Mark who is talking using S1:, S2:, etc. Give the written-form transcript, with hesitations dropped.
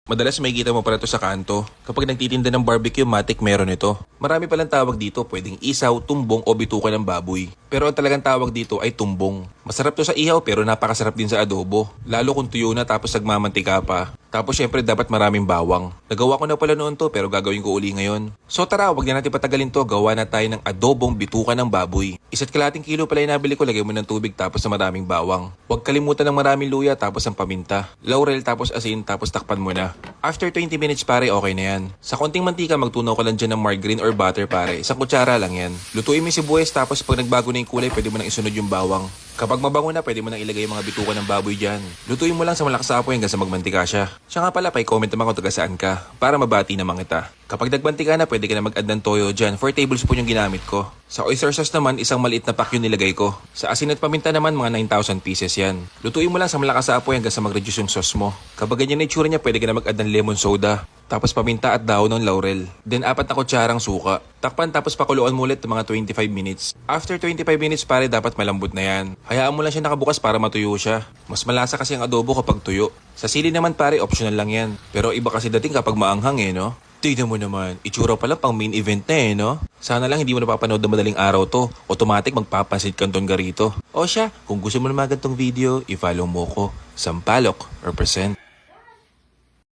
S1: Madalas makikita mo pala ito sa kanto. Kapag nagtitinda ng barbecue, matik meron ito. Marami palang tawag dito, pwedeng isaw, tumbong o bituka ng baboy. Pero ang talagang tawag dito ay tumbong. Masarap to sa ihaw pero napakasarap din sa adobo. Lalo kung tuyo na tapos nagmamantika pa. Tapos syempre dapat maraming bawang. Nagawa ko na pala noon to pero gagawin ko uli ngayon. So tara, wag na natin patagalin to, gawa na tayo ng adobong bituka ng baboy. 1.5 kilo pala yung nabili ko, lagay mo ng tubig tapos na maraming bawang. Huwag kalimutan ng maraming luya tapos ang paminta. Laurel tapos asin tapos takpan mo na. After 20 minutes pare, okay na yan. Sa konting mantika, magtunaw ka lang dyan ng margarine or butter pare. Isang kutsara lang yan. Lutuin mo yung sibuyas tapos pag nagbago na yung kulay, pwede mo nang isunod yung bawang. Kapag mabango na, pwede mo nang ilagay yung mga bituka ng baboy dyan. Lutuin mo lang sa malakas na apoy hanggang sa magmantika siya. Siya nga pala, pa-comment naman kung taga saan ka para mabati naman kita. Kapag nagmantika na, pwede ka na mag-add ng toyo dyan. 4 tablespoon yung ginamit ko. Sa oyster sauce naman, isang maliit na pack yung nilagay ko. Sa asin at paminta naman, mga 9,000 pieces yan. Lutuin mo lang sa malakas na apoy hanggang sa mag-reduce yung sauce mo. Kapag ganyan na itsura niya, pwede ka na mag-add ng lemon soda. Tapos paminta at dahon ng laurel. Then 4 na kutsarang suka. Takpan tapos pakuluan mo ulit ng mga 25 minutes. After 25 minutes pare, dapat malambot na yan. Hayaan mo lang siya nakabukas para matuyo siya. Mas malasa kasi ang adobo kapag tuyo. Sa sili naman pare, optional lang yan. Pero iba kasi dating kapag maanghang no? Tignan mo naman, itsura pala pang main event na no? Sana lang hindi mo napapanood na madaling araw to. Automatic magpapansit kanton garito. O siya, kung gusto mo na mga gantong video, i-follow mo ko. Sampalok or present.